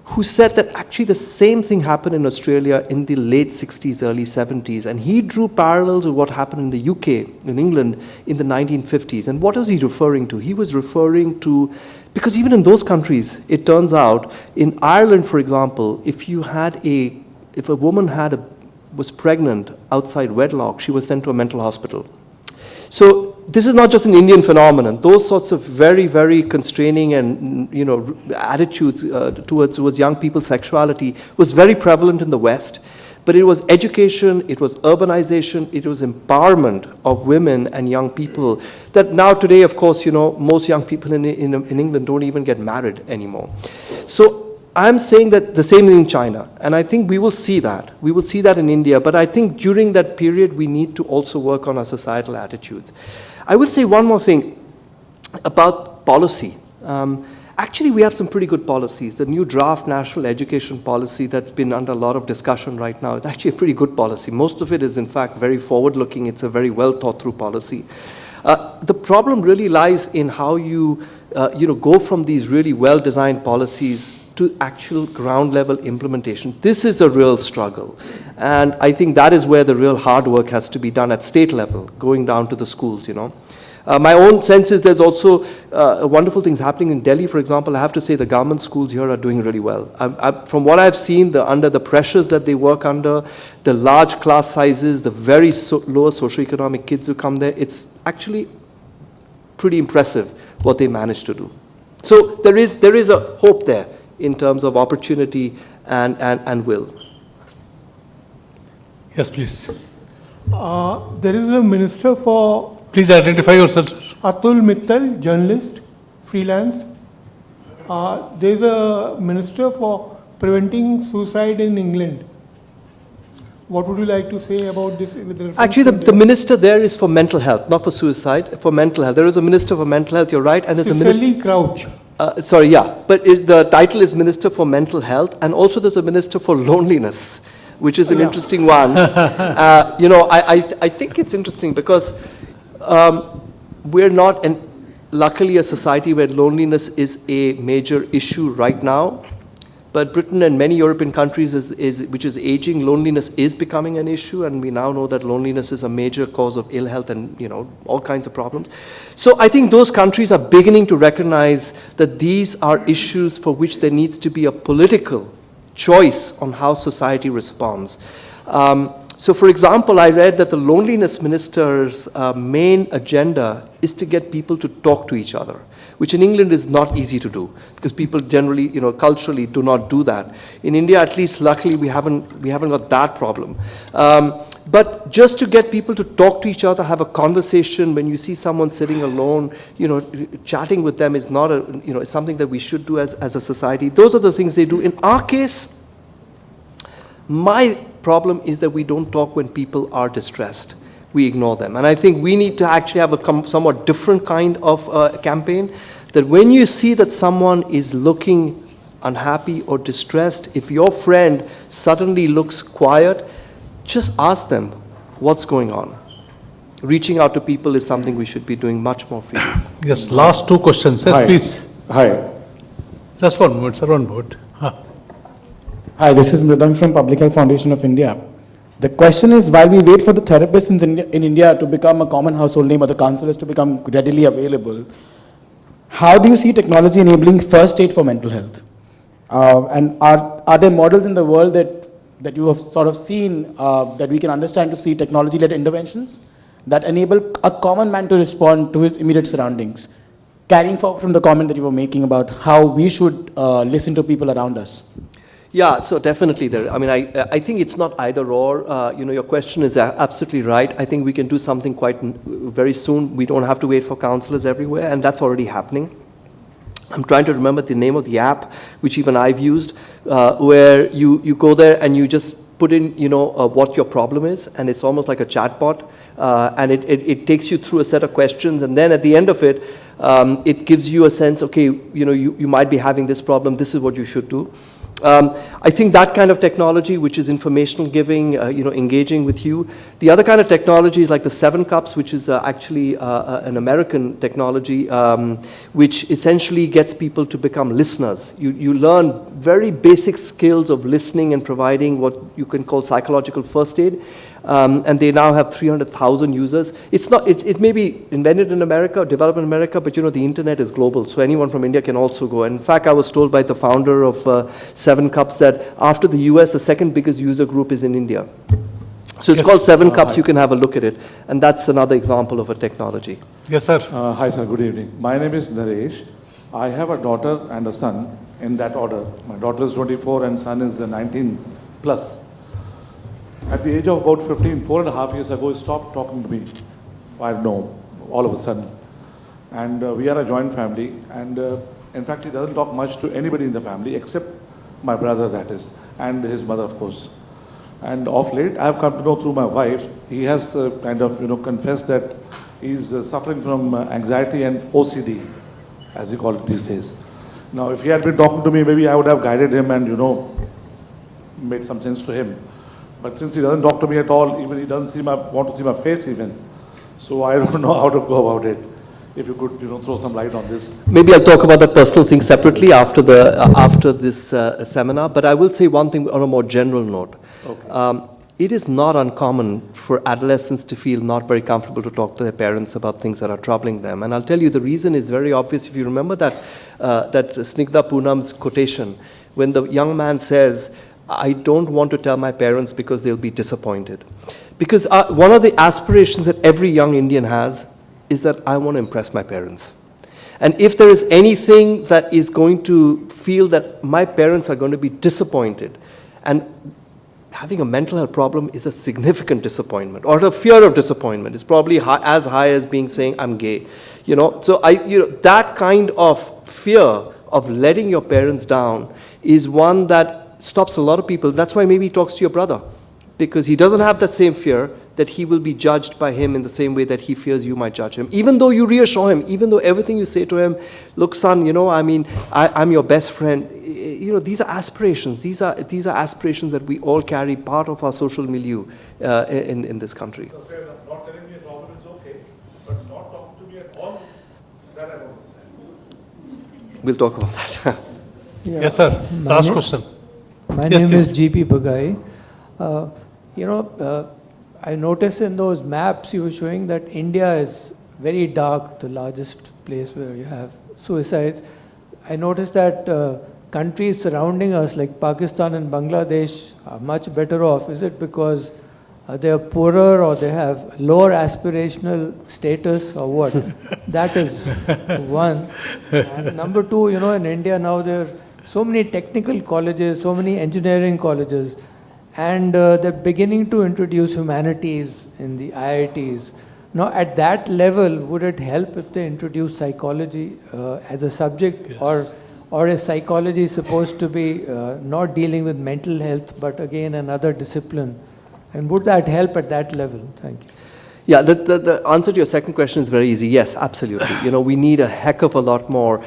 who said that actually the same thing happened in Australia in the late 60s, early 70s. And he drew parallels with what happened in the UK, in England, in the 1950s. And what was he referring to? He was referring to, because even in those countries, it turns out, in Ireland, for example, if a woman was pregnant outside wedlock, she was sent to a mental hospital. So this is not just an Indian phenomenon. Those sorts of very, very constraining and attitudes towards young people's sexuality was very prevalent in the West. But it was education, it was urbanization, it was empowerment of women and young people that now today, of course, most young people in England don't even get married anymore. So I'm saying that the same thing in China, and I think we will see that. We will see that in India, but I think during that period we need to also work on our societal attitudes. I will say one more thing about policy. Actually, we have some pretty good policies. The new draft national education policy that's been under a lot of discussion right now is actually a pretty good policy. Most of it is, in fact, very forward-looking. It's a very well-thought-through policy. The problem really lies in how you go from these really well-designed policies to actual ground-level implementation. This is a real struggle. And I think that is where the real hard work has to be done at state level, going down to the schools, My own sense is there's also wonderful things happening in Delhi, for example. I have to say the government schools here are doing really well. From what I've seen, under the pressures that they work under, the large class sizes, the very lower socioeconomic kids who come there, it's actually pretty impressive what they manage to do. So there is a hope there in terms of opportunity and will. Yes, please. There is a minister for... Please identify yourself. Atul Mittal, journalist, freelance. There is a minister for preventing suicide in England. What would you like to say about this? Actually, the minister there is for mental health, not for suicide, for mental health. There is a minister for mental health, you're right. And there's a minister... Crouch. Sorry, yeah. But the title is Minister for Mental Health, and also there's a Minister for Loneliness, which is an interesting one. I think it's interesting because we're not, luckily, a society where loneliness is a major issue right now. But Britain and many European countries, which is aging, loneliness is becoming an issue, and we now know that loneliness is a major cause of ill health and all kinds of problems. So I think those countries are beginning to recognize that these are issues for which there needs to be a political choice on how society responds. So for example, I read that the loneliness minister's main agenda is to get people to talk to each other, which in England is not easy to do because people generally, culturally do not do that. In India, at least, luckily, we haven't got that problem. But just to get people to talk to each other, have a conversation, when you see someone sitting alone, chatting with them is not is something that we should do as a society. Those are the things they do. In our case, my problem is that we don't talk when people are distressed. We ignore them. And I think we need to actually have a somewhat different kind of campaign, that when you see that someone is looking unhappy or distressed, if your friend suddenly looks quiet, just ask them what's going on. Reaching out to people is something we should be doing much more frequently. Yes, last two questions. Yes, Hi. please. Hi. Just 1 minute, sir, one minute. Hi, this is Mridang from Public Health Foundation of India. The question is, while we wait for the therapists in India to become a common household name or the counselors to become readily available, how do you see technology enabling first aid for mental health? And are there models in the world that you have sort of seen that we can understand to see technology-led interventions that enable a common man to respond to his immediate surroundings? Carrying forward from the comment that you were making about how we should listen to people around us. Yeah, so definitely there. I mean, I think it's not either or. Your question is absolutely right. I think we can do something quite very soon. We don't have to wait for counselors everywhere, and that's already happening. I'm trying to remember the name of the app, which even I've used, where you go there and you just put in, what your problem is, and it's almost like a chatbot, and it takes you through a set of questions, and then at the end of it, It gives you a sense, okay, you might be having this problem, this is what you should do. I think that kind of technology, which is informational giving, engaging with you. The other kind of technology is like the 7 Cups, which is actually an American technology, which essentially gets people to become listeners. You learn very basic skills of listening and providing what you can call psychological first aid. And they now have 300,000 users. It may be invented in America, developed in America, but the internet is global, so anyone from India can also go. And in fact, I was told by the founder of 7 Cups that after the US, the second biggest user group is in India. So it's called 7 Cups, you can have a look at it. And that's another example of a technology. Yes, sir. Hi, sir, good evening. My name is Naresh. I have a daughter and a son in that order. My daughter is 24 and son is 19 plus. At the age of about 15, 4.5 years ago, he stopped talking to me. I don't know, all of a sudden. And we are a joint family. And in fact, he doesn't talk much to anybody in the family, except my brother, that is, and his mother, of course. And of late, I have come to know through my wife, he has kind of, confessed that he's suffering from anxiety and OCD, as he call it these days. Now, if he had been talking to me, maybe I would have guided him and, made some sense to him. But since he doesn't talk to me at all, even he doesn't want to see my face even. So I don't know how to go about it. If you could, throw some light on this. Maybe I'll talk about that personal thing separately after this seminar. But I will say one thing on a more general note. Okay. It is not uncommon for adolescents to feel not very comfortable to talk to their parents about things that are troubling them. And I'll tell you, the reason is very obvious. If you remember that Snigdha Poonam's quotation, when the young man says, I don't want to tell my parents because they'll be disappointed. Because one of the aspirations that every young Indian has is that I want to impress my parents. And if there is anything that is going to feel that my parents are going to be disappointed, and having a mental health problem is a significant disappointment, or the fear of disappointment is probably as high as saying I'm gay. So that kind of fear of letting your parents down is one that stops a lot of people. That's why maybe he talks to your brother, because he doesn't have that same fear that he will be judged by him in the same way that he fears you might judge him. Even though you reassure him, even though everything you say to him, look, son, I'm your best friend. These are aspirations. These are aspirations that we all carry, part of our social milieu in this country. Not telling me a problem is okay, but not talking to me at all, that I don't understand. We'll talk about that. Yes, sir. Last question. My name is G.P. Bagai. I noticed in those maps you were showing that India is very dark, the largest place where you have suicides. I noticed that countries surrounding us like Pakistan and Bangladesh are much better off. Is it because they are poorer or they have lower aspirational status or what? That is one. And number two, in India now there are so many technical colleges, so many engineering colleges, and they're beginning to introduce humanities in the IITs. Now, at that level, would it help if they introduce psychology as a subject, yes, or is psychology supposed to be not dealing with mental health, but again another discipline? And would that help at that level? Thank you. Yeah, the answer to your second question is very easy. Yes, absolutely. We need a heck of a lot more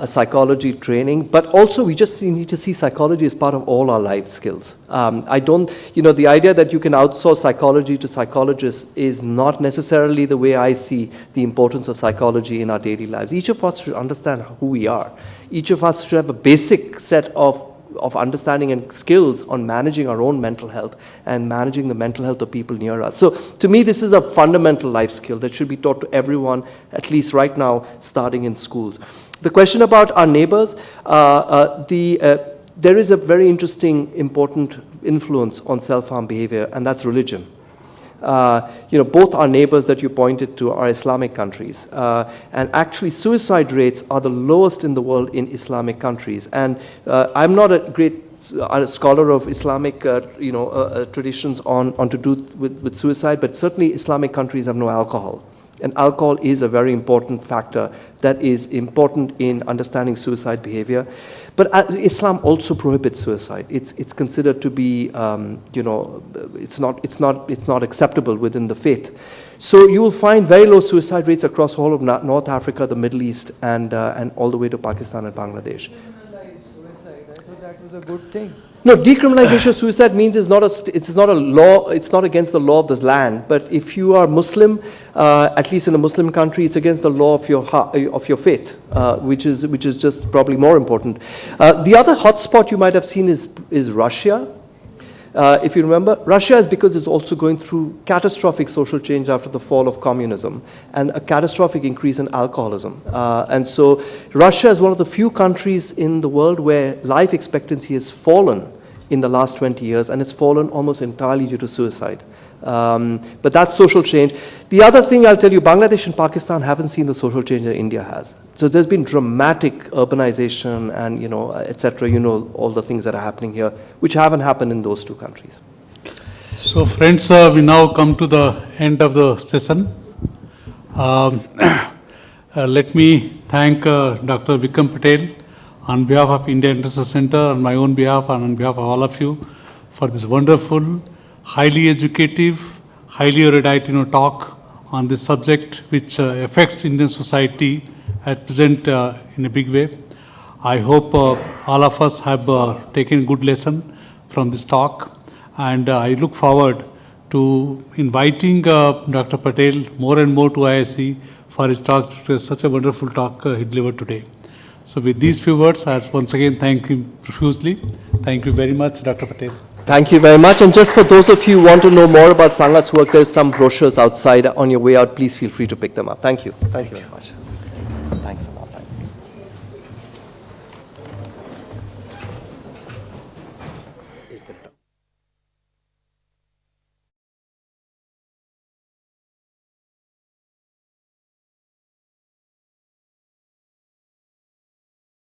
psychology training, but also we just need to see psychology as part of all our life skills. The idea that you can outsource psychology to psychologists is not necessarily the way I see the importance of psychology in our daily lives. Each of us should understand who we are. Each of us should have a basic set of understanding and skills on managing our own mental health and managing the mental health of people near us. So to me, this is a fundamental life skill that should be taught to everyone, at least right now, starting in schools. The question about our neighbors, there is a very interesting, important influence on self-harm behavior, and that's religion. Both our neighbors that you pointed to are Islamic countries. And actually suicide rates are the lowest in the world in Islamic countries. And I'm not a great scholar of Islamic traditions on to do with suicide, but certainly Islamic countries have no alcohol. And alcohol is a very important factor that is important in understanding suicide behavior. But Islam also prohibits suicide. It's considered to be, it's not acceptable within the faith. So you will find very low suicide rates across all of North Africa, the Middle East, and all the way to Pakistan and Bangladesh. Criminalize suicide. I thought that was a good thing. No, decriminalization of suicide means it's not a law. It's not against the law of this land. But if you are Muslim, at least in a Muslim country, it's against the law of your faith, which is just probably more important. The other hotspot you might have seen is Russia. If you remember, Russia is because it's also going through catastrophic social change after the fall of communism and a catastrophic increase in alcoholism. And so Russia is one of the few countries in the world where life expectancy has fallen in the last 20 years, and it's fallen almost entirely due to suicide. But that's social change. The other thing I'll tell you, Bangladesh and Pakistan haven't seen the social change that India has. So there's been dramatic urbanization and, etc., all the things that are happening here, which haven't happened in those two countries. So friends, we now come to the end of the session. Let me thank Dr. Vikram Patel on behalf of India International Center, on my own behalf, and on behalf of all of you for this wonderful, highly educative, highly erudite talk on this subject which affects Indian society at present in a big way. I hope all of us have taken a good lesson from this talk, and I look forward to inviting Dr. Patel more and more to IISc for his talk. It was such a wonderful talk he delivered today. So with these few words, I once again thank him profusely. Thank you very much, Dr. Patel. Thank you very much. And just for those of you who want to know more about Sangat's work, there's some brochures outside on your way out. Please feel free to pick them up. Thank you. Thank you very much. Thanks a lot.